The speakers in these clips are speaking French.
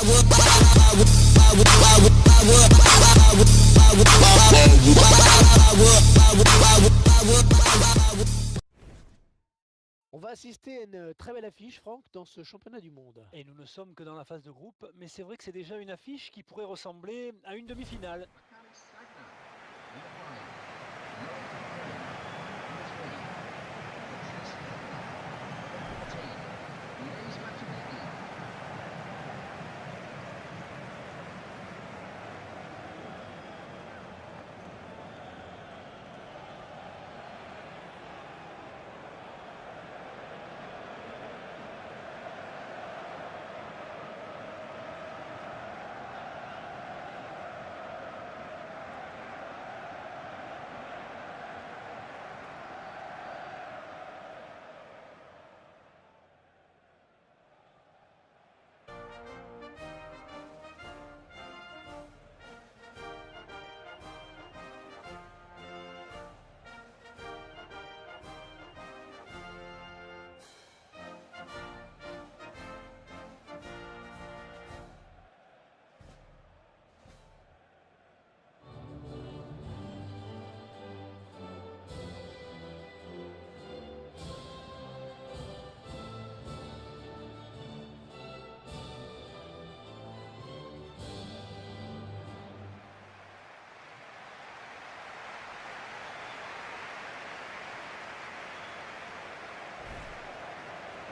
On va assister à une très belle affiche, Franck, dans ce championnat du monde. Et nous ne sommes que dans la phase de groupe, mais c'est vrai que c'est déjà une affiche qui pourrait ressembler à une demi-finale.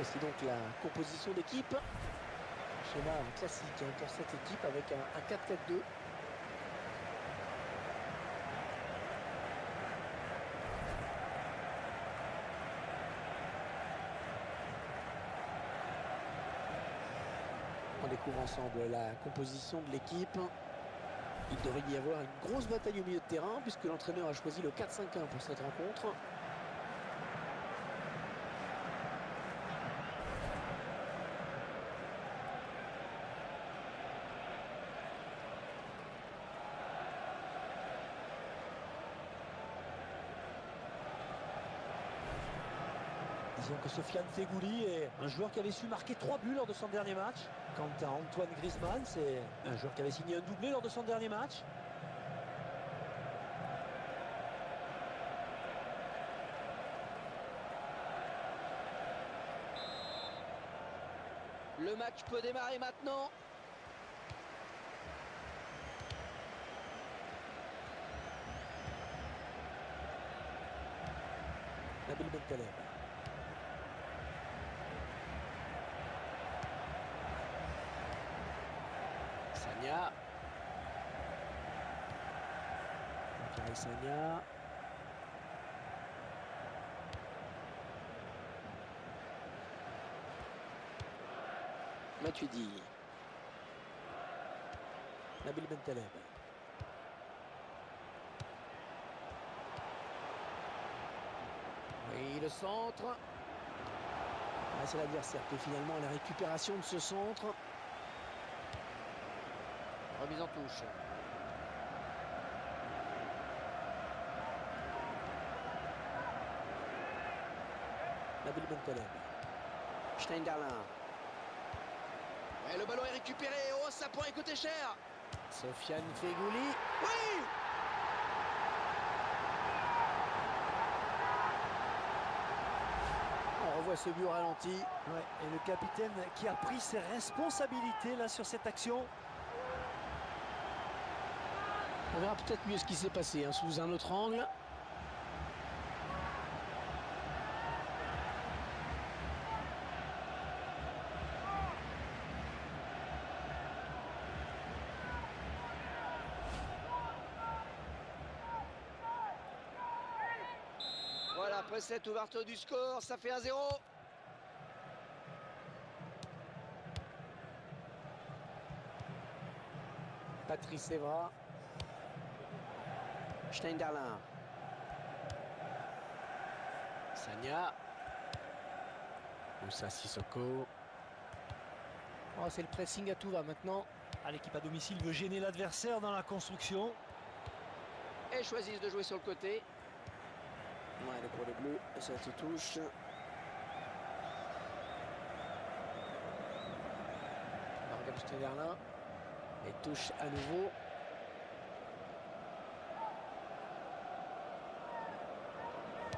Voici donc la composition d'équipe. Schéma classique pour cette équipe avec un 4-4-2. On découvre ensemble la composition de l'équipe. Il devrait y avoir une grosse bataille au milieu de terrain puisque l'entraîneur a choisi le 4-5-1 pour cette rencontre. Disons que Sofiane Feghouli est un joueur qui avait su marquer 3 buts lors de son dernier match. Quant à Antoine Griezmann, c'est un joueur qui avait signé un doublé lors de son dernier match. Le match peut démarrer maintenant. Nabil Bentaleb. Sagna. Mikaël Sagna. Matuidi. Nabil Bentaleb. Oui, le centre. Ah, c'est l'adversaire qui est finalement à la récupération de ce centre. Remise en touche. Nabil Bentaleb. Schneiderlin. Et le ballon est récupéré. Oh, ça pourrait coûter cher. Sofiane Feghouli. Oui! On revoit ce but au ralenti. Ouais, et le capitaine qui a pris ses responsabilités là sur cette action. On verra peut-être mieux ce qui s'est passé sous un autre angle. Voilà, après cette ouverture du score, ça fait 1-0. Patrice Evra. Schneiderlin. Sagna. Moussa Sissoko. Oh, c'est le pressing à tout va maintenant. L'équipe à domicile veut gêner l'adversaire dans la construction. Et choisissent de jouer sur le côté. Ouais, pour les bleus, ça se touche. Schneiderlin. Et touche à nouveau.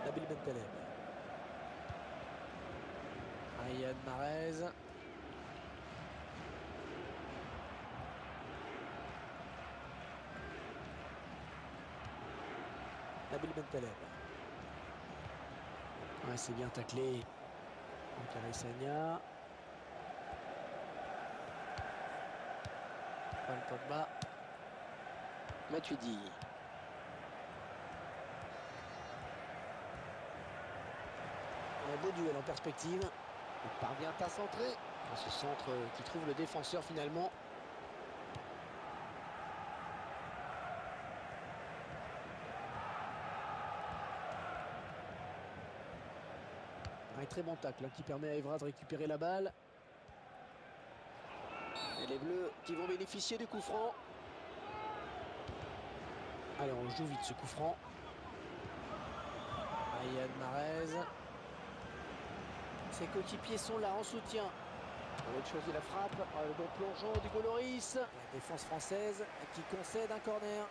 Nabil Bentaleb. Riyad Mahrez. Nabil Bentaleb. Ouais, c'est bien taclé. Ankara Sagna. Paul Pogba. Matuidi. Un beau duel en perspective. Il parvient à centrer. Dans ce centre qui trouve le défenseur finalement. Un très bon tacle qui permet à Evra de récupérer la balle. Et les Bleus qui vont bénéficier du coup franc. Allez, on joue vite ce coup franc. Riyad Mahrez. Ses coéquipiers sont là en soutien. On va choisir la frappe. Le bon plongeon du Goloris. La défense française qui concède un corner.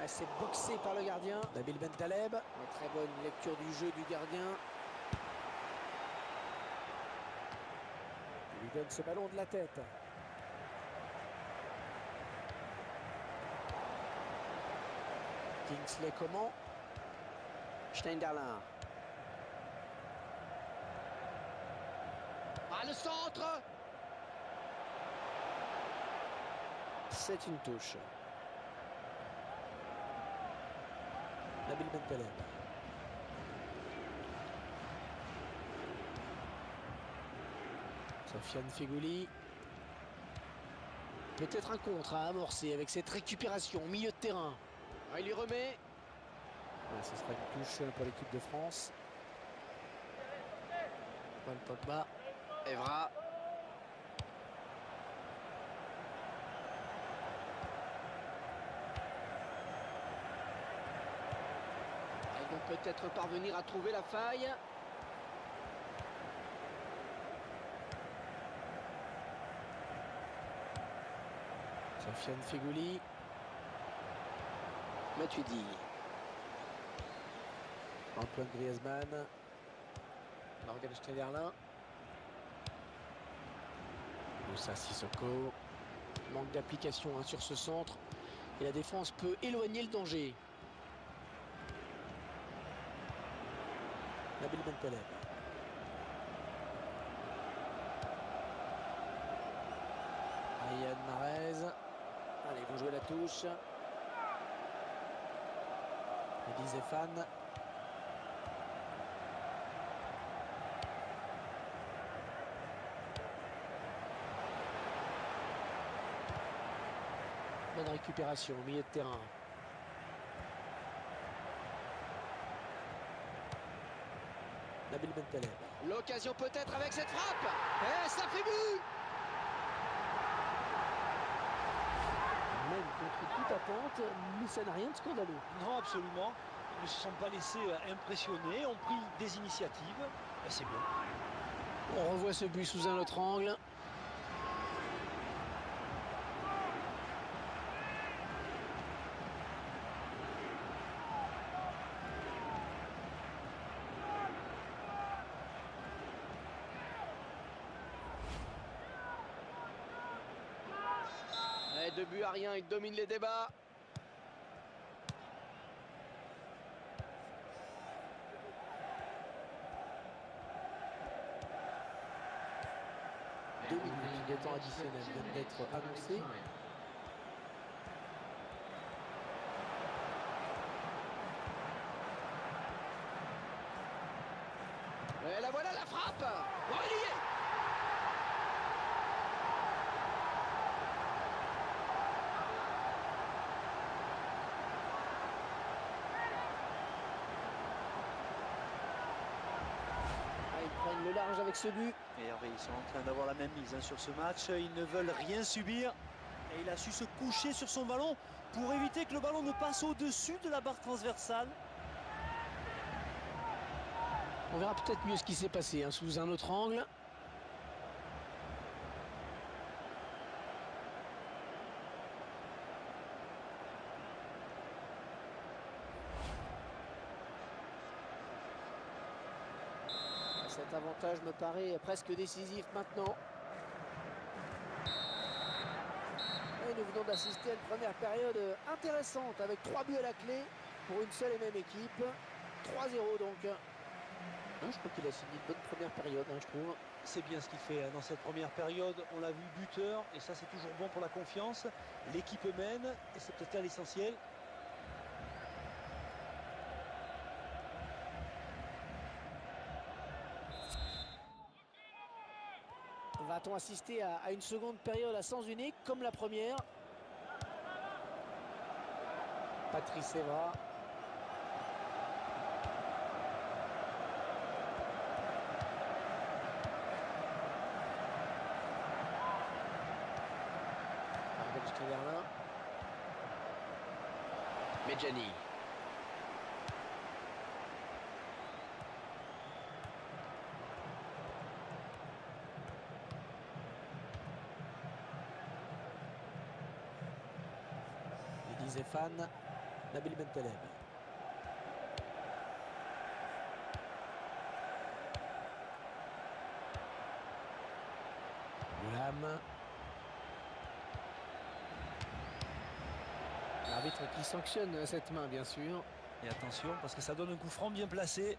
C'est boxé par le gardien. Nabil Bentaleb. Une très bonne lecture du jeu du gardien. Il lui donne ce ballon de la tête. Kingsley Coman. Schneiderlin. Ah, le centre. C'est une touche. Nabil Bentaleb. Sofiane Feghouli. Peut-être un contre à amorcer avec cette récupération au milieu de terrain. Ah, il lui remet. Ah, ce sera une touche pour l'équipe de France. Paul Pogba. Evra. Ils vont peut-être parvenir à trouver la faille. Sofiane Feghouli. Matuidi. Antoine Griezmann. Morgan Schneiderlin. Moussa Sissoko. Manque d'application sur ce centre. Et la défense peut éloigner le danger. Nabil Bentaleb. Riyad Mahrez. Allez, ils vont jouer la touche. Eddie Zéphane. Bonne récupération au milieu de terrain. Nabil Bentaleb. L'occasion peut-être avec cette frappe. Et ça fait but. Même contre toute attente, mais ça n'a rien de scandaleux. Non, absolument. Ils ne se sont pas laissés impressionner, ont pris des initiatives. Ben, c'est bien. On revoit ce but sous un autre angle. Et 2 buts à rien, il domine les débats. Deux minutes de temps additionnel viennent d'être annoncés. Et la voilà la frappe. Oh, il y est. Ils prennent le large avec ce but. Et Hervé, ils sont en train d'avoir la même mise sur ce match. Ils ne veulent rien subir. Et il a su se coucher sur son ballon pour éviter que le ballon ne passe au-dessus de la barre transversale. On verra peut-être mieux ce qui s'est passé hein, sous un autre angle. Cet avantage me paraît presque décisif maintenant. Et nous venons d'assister à une première période intéressante avec 3 buts à la clé pour une seule et même équipe. 3-0 donc. Je crois qu'il a signé une bonne première période, je trouve. C'est bien ce qu'il fait dans cette première période. On l'a vu buteur et ça c'est toujours bon pour la confiance. L'équipe mène et c'est peut-être là l'essentiel. Va-t-on assister à une seconde période à sens unique comme la première? Patrice Evra. Medjani. Mehdi Zéphane, Nabil Bentaleb. Goulam. L'arbitre qui sanctionne cette main, bien sûr. Et attention, parce que ça donne un coup franc bien placé.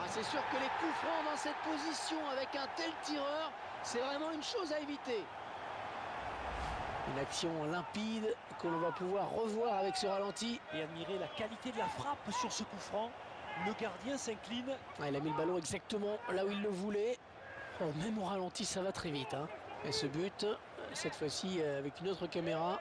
C'est sûr que les coups francs dans cette position avec un tel tireur, c'est vraiment une chose à éviter. Une action limpide que l'on va pouvoir revoir avec ce ralenti. Et admirer la qualité de la frappe sur ce coup franc. Le gardien s'incline. Il a mis le ballon exactement là où il le voulait. Même au ralenti, ça va très vite. Et ce but, cette fois-ci avec une autre caméra.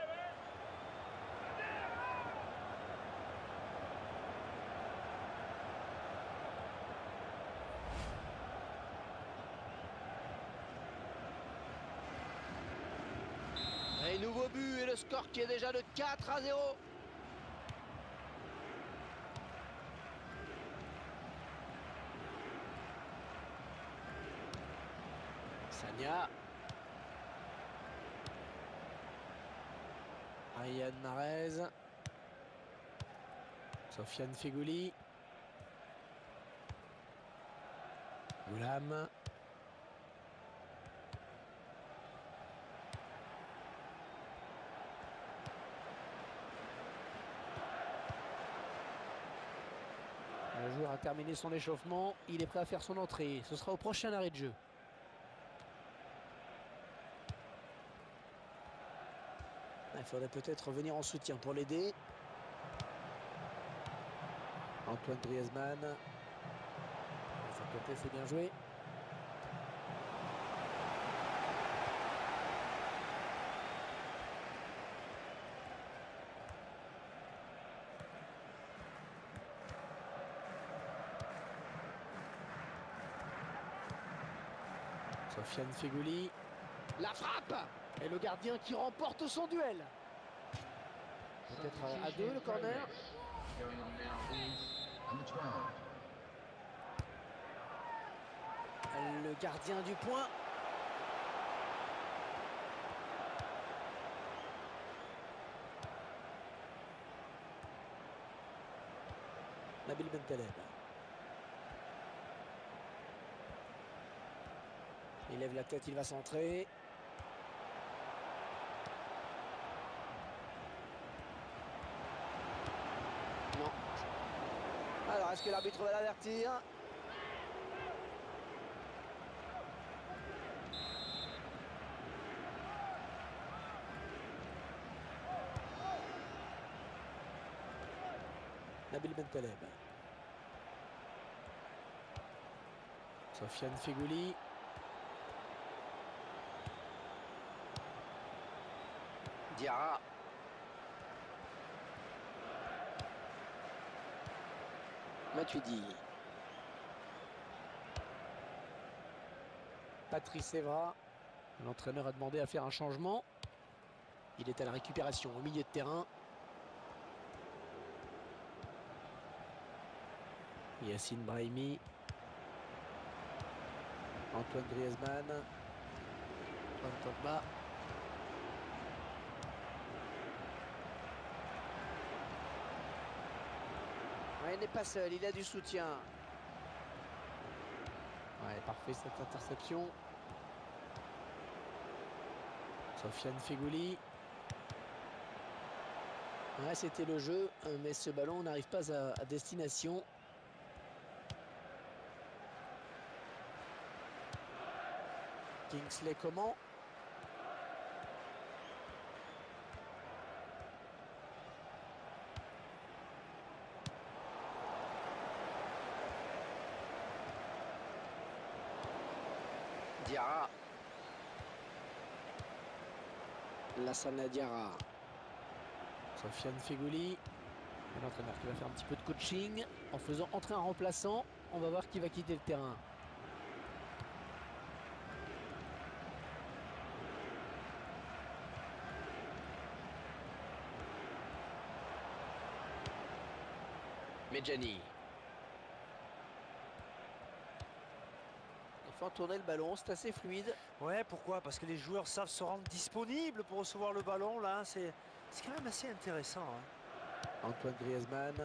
Et nouveau but et le score qui est déjà de 4-0. Sagna. Riyad Mahrez. Sofiane Feghouli. Goulam. Le joueur a terminé son échauffement. Il est prêt à faire son entrée. Ce sera au prochain arrêt de jeu. Il faudrait peut-être revenir en soutien pour l'aider. Antoine Griezmann. Ça côté, c'est bien joué. Sofiane Feghouli. La frappe! Et le gardien qui remporte son duel. Peut-être à deux le corner. Le gardien du point. Nabil Bentaleb. Il lève la tête, il va centrer. Non. Alors, est-ce que l'arbitre va l'avertir? Nabil Bentaleb. Sofiane Feghouli. Diarra. Matuidi. Patrice Evra. L'entraîneur a demandé à faire un changement. Il est à la récupération au milieu de terrain. Yacine Brahimi. Antoine Griezmann. Paul Pogba. Ouais, il n'est pas seul, il a du soutien. Ouais, parfait cette interception. Sofiane Feghouli. Ouais, c'était le jeu, mais ce ballon n'arrive pas à destination. Kingsley Coman. Diarra. Lassana Diarra. Sofiane Feghouli. L'entraîneur qui va faire un petit peu de coaching en faisant entrer un remplaçant. On va voir qui va quitter le terrain. Medjani. Il faut tourner le ballon, c'est assez fluide. Ouais, pourquoi? Parce que les joueurs savent se rendre disponibles pour recevoir le ballon. Là, c'est quand même assez intéressant. Hein. Antoine Griezmann.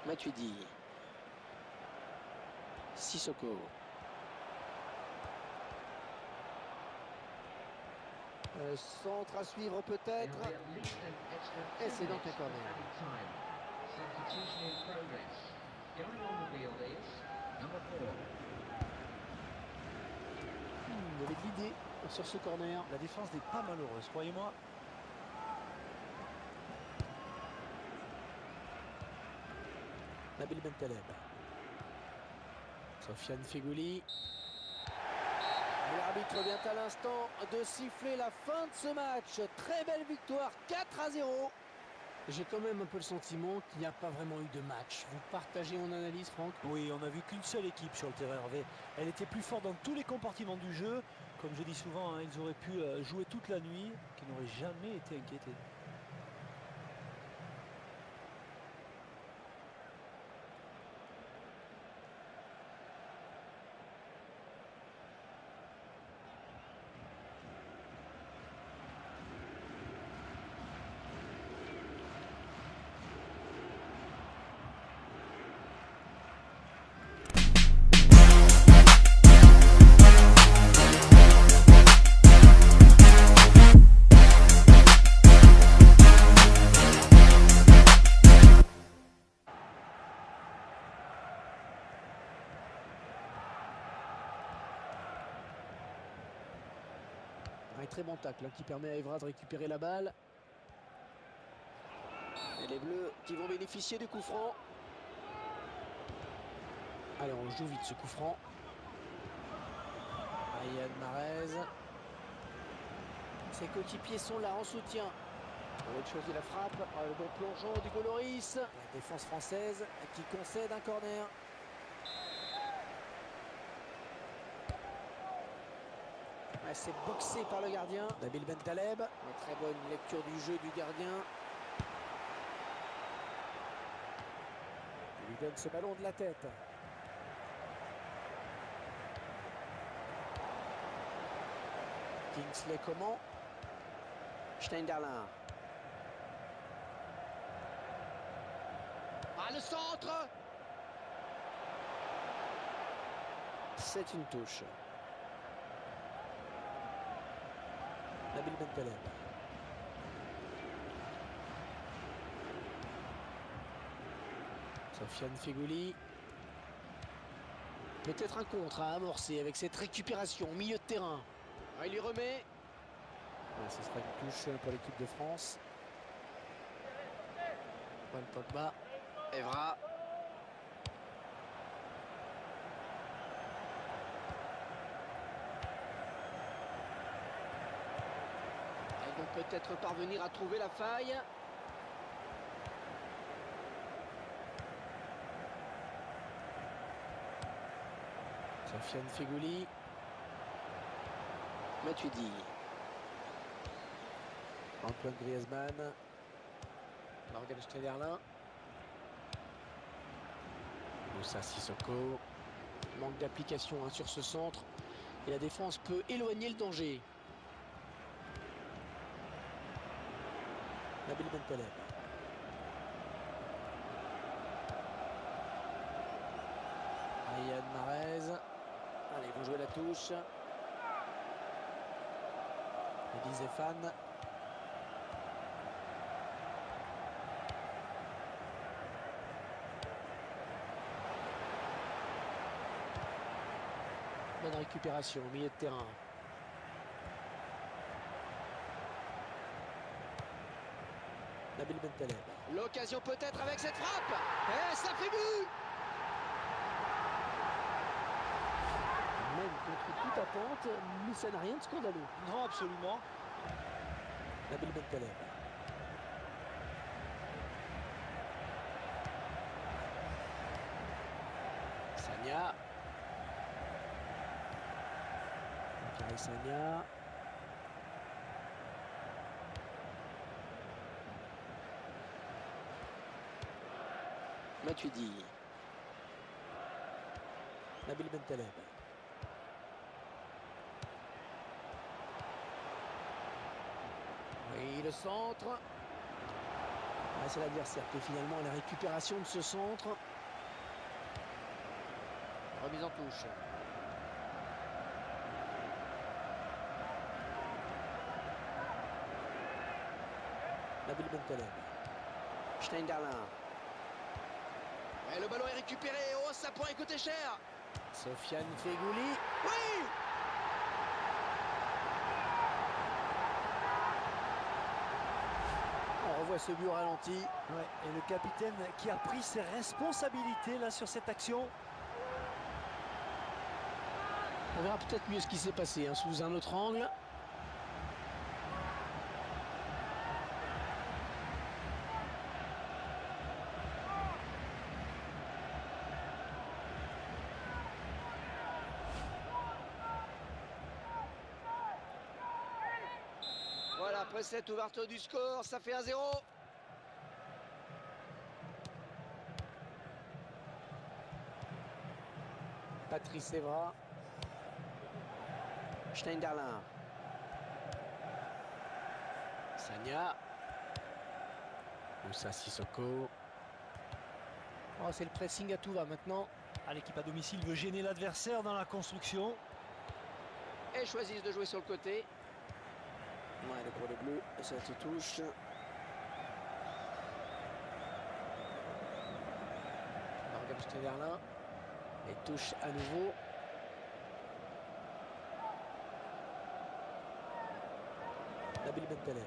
Matuidi. Sissoko. Centre à suivre peut-être. Et c'est donc un corner. Il y avait de l'idée sur ce corner. La défense n'est pas malheureuse, croyez-moi. Nabil Bentaleb. Sofiane Feghouli. L'arbitre vient à l'instant de siffler la fin de ce match. Très belle victoire, 4-0. J'ai quand même un peu le sentiment qu'il n'y a pas vraiment eu de match. Vous partagez mon analyse, Franck? Oui, on n'a vu qu'une seule équipe sur le terrain, Hervé. Elle était plus forte dans tous les compartiments du jeu. Comme je dis souvent, hein, ils auraient pu jouer toute la nuit, qu'ils n'auraient jamais été inquiétés. Un très bon tacle qui permet à Evra de récupérer la balle. Et les Bleus qui vont bénéficier du coup franc. Alors on joue vite ce coup franc. Riyad Mahrez. Ses coéquipiers sont là en soutien. On va choisir la frappe. Le bon plongeon d'Hugo Lloris. La défense française qui concède un corner. C'est boxé par le gardien. Nabil Bentaleb. Une très bonne lecture du jeu du gardien. Il lui donne ce ballon de la tête. Kingsley Coman. Schneiderlin. Ah, le centre. C'est une touche. Nabil Bentaleb. Sofiane Feghouli. Peut-être un contre à amorcer avec cette récupération au milieu de terrain. Il lui remet. Ce sera une touche pour l'équipe de France. Paul Pogba. Evra. Ils vont peut-être parvenir à trouver la faille. Sofiane Feghouli. Matuidi. Antoine Griezmann. Morgan Schneiderlin. Moussa Sissoko. Manque d'application sur ce centre. Et la défense peut éloigner le danger. Nabil Bentaleb. Riyad Mahrez. Allez, ils vont jouer la touche. Eddie Zéphane. Bonne récupération au milieu de terrain. Nabil Bentaleb. L'occasion peut-être avec cette frappe. Et ça fait but. Même contre toute attente, mais ça n'a rien de scandaleux. Non, absolument. Nabil Bentaleb. Sagna. Bakary Sagna. Matuidi. Nabil Bentaleb. Oui, le centre. Ah, c'est l'adversaire qui fait finalement la récupération de ce centre. Remise en touche. Nabil Bentaleb. Schneiderlin. Et le ballon est récupéré. Oh, ça pourrait coûter cher. Sofiane Feghouli. Oui! On revoit ce but au ralenti. Ouais, et le capitaine qui a pris ses responsabilités là sur cette action. On verra peut-être mieux ce qui s'est passé sous un autre angle. Voilà, après cette ouverture du score, ça fait 1-0. Patrice Evra. Schneiderlin. Sagna. Moussa Sissoko. Oh, c'est le pressing à tout va maintenant. Ah, l'équipe à domicile veut gêner l'adversaire dans la construction. Et choisissent de jouer sur le côté. Ouais, le gros bleu, ça se touche. Morgan Schneiderlin. Et touche à nouveau. Nabil Bentaleb.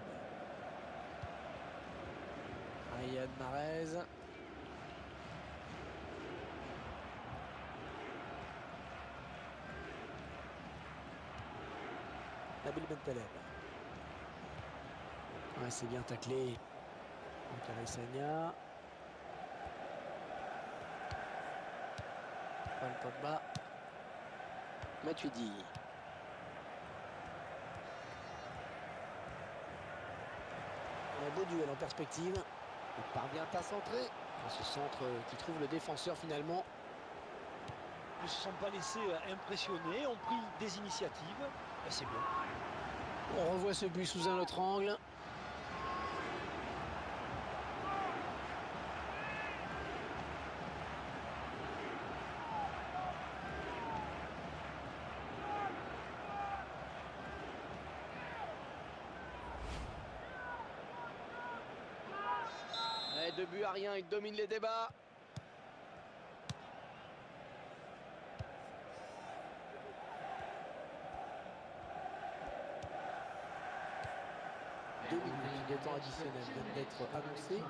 Riyad Mahrez. Nabil Bentaleb. Ouais, c'est bien taclé. Bakary Sagna. Paul Pogba. Matuidi. Un beau duel en perspective. Il parvient à centrer. Ce centre qui trouve le défenseur finalement. Ils ne se sont pas laissés impressionner, ont pris des initiatives. Et c'est bien. On revoit ce but sous un autre angle. Et 2 buts à rien, il domine les débats. Deux minutes de temps additionnel viennent d'être annoncés.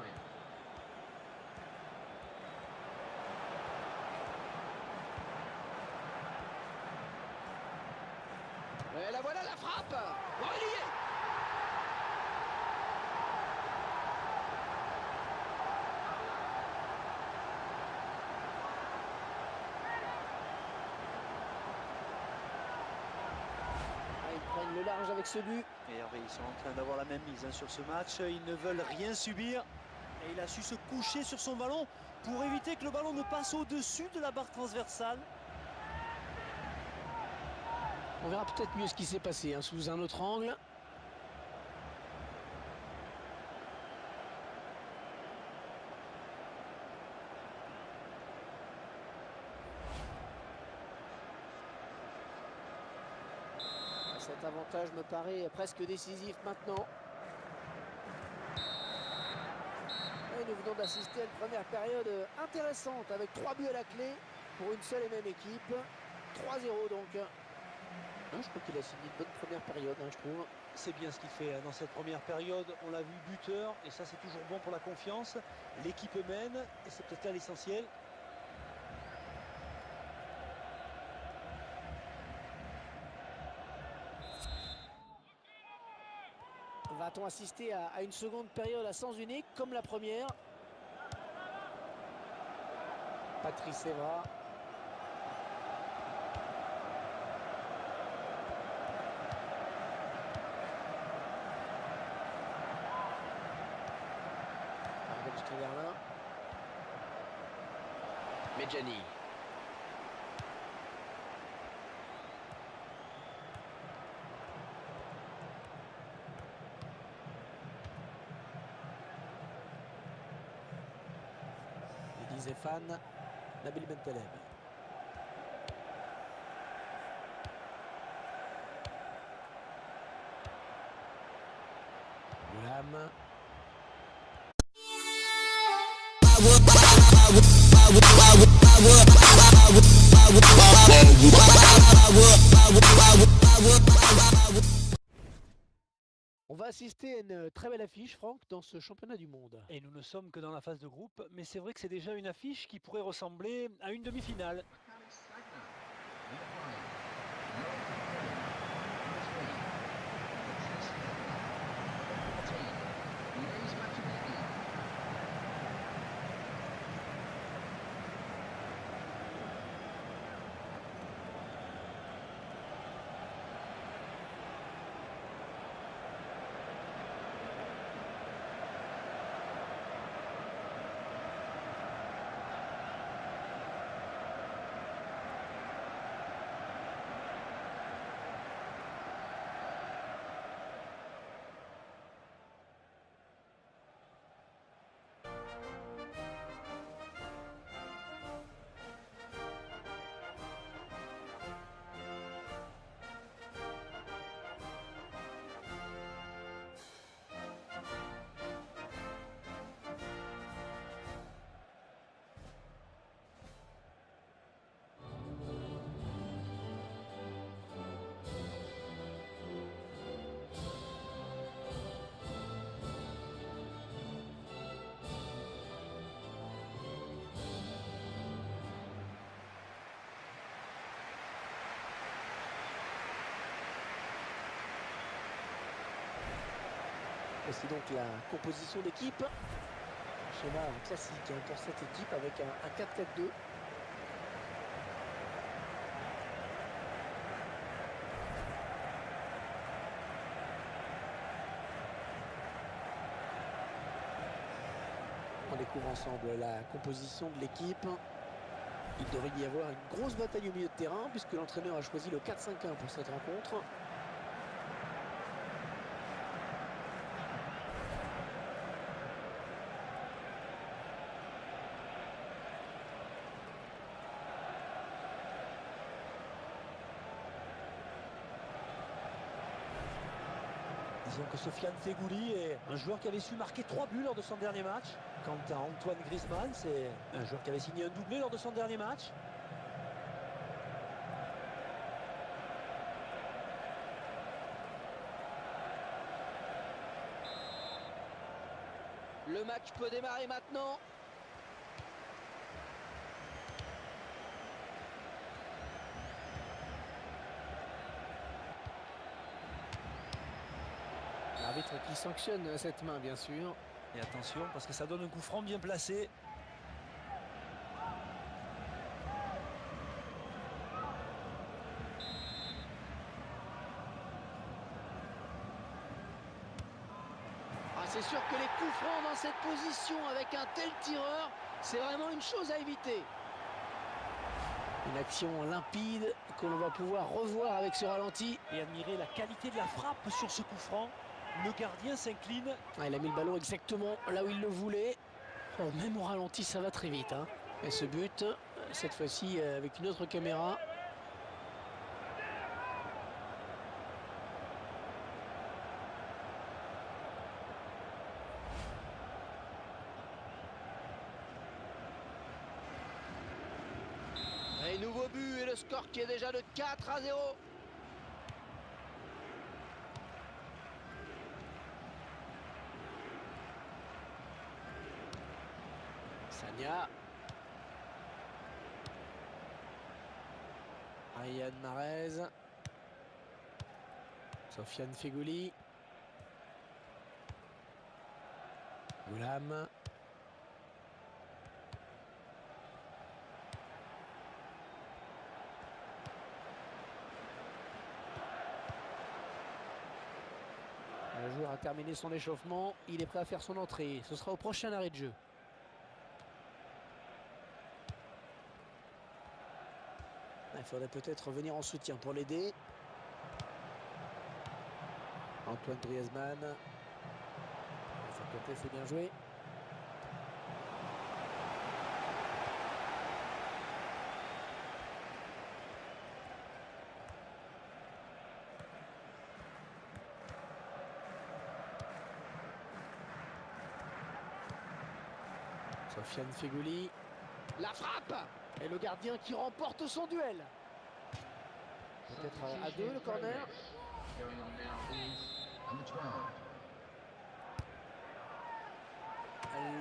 Et la voilà la frappe. Oh, il y est. Ils prennent le large avec ce but. Et Hervé, ils sont en train d'avoir la même mise sur ce match. Ils ne veulent rien subir. Et il a su se coucher sur son ballon pour éviter que le ballon ne passe au-dessus de la barre transversale. On verra peut-être mieux ce qui s'est passé sous un autre angle. Cet avantage me paraît presque décisif maintenant. Et nous venons d'assister à une première période intéressante avec 3 buts à la clé pour une seule et même équipe. 3-0 donc. Je crois qu'il a signé une bonne première période, je trouve. C'est bien ce qu'il fait dans cette première période. On l'a vu buteur et ça c'est toujours bon pour la confiance. L'équipe mène et c'est peut-être là l'essentiel. Va-t-on assister à une seconde période à sens unique comme la première? Patrice Evra. Medjani. Zéphane, Nabil Bentaleb. Goulam. On va assister à une très belle affiche, Franck, dans ce championnat du monde. Et nous ne sommes que dans la phase de groupe, mais c'est vrai que c'est déjà une affiche qui pourrait ressembler à une demi-finale. Voici donc la composition d'équipe. Schéma classique pour cette équipe avec un 4-4-2. On découvre ensemble la composition de l'équipe. Il devrait y avoir une grosse bataille au milieu de terrain puisque l'entraîneur a choisi le 4-5-1 pour cette rencontre. Disons que Sofiane Feghouli est un joueur qui avait su marquer 3 buts lors de son dernier match. Quant à Antoine Griezmann, c'est un joueur qui avait signé un doublé lors de son dernier match. Le match peut démarrer maintenant. L'arbitre qui sanctionne cette main, bien sûr. Et attention, parce que ça donne un coup franc bien placé. c'est sûr que les coups francs dans cette position avec un tel tireur, c'est vraiment une chose à éviter. Une action limpide que l'on va pouvoir revoir avec ce ralenti. Et admirer la qualité de la frappe sur ce coup franc. Le gardien s'incline. Ah, il a mis le ballon exactement là où il le voulait. Oh, même au ralenti, ça va très vite. Hein. Et ce but, cette fois-ci avec une autre caméra. Et nouveau but et le score qui est déjà de 4-0. Sagna. Ryan Mahrez. Sofiane Feghouli. Goulam. Le joueur a terminé son échauffement. Il est prêt à faire son entrée. Ce sera au prochain arrêt de jeu. Il faudrait peut-être revenir en soutien pour l'aider. Antoine Griezmann. De son côté, c'est bien joué. Sofiane Feghouli. La frappe! Et le gardien qui remporte son duel. Peut-être à deux le corner.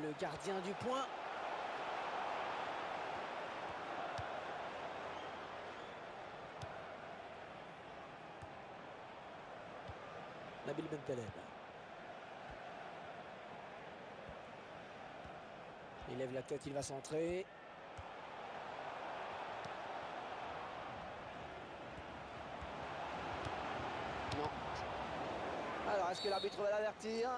Le gardien du point. Nabil Bentaleb. Il lève la tête, il va centrer. Non. Alors, est-ce que l'arbitre va l'avertir?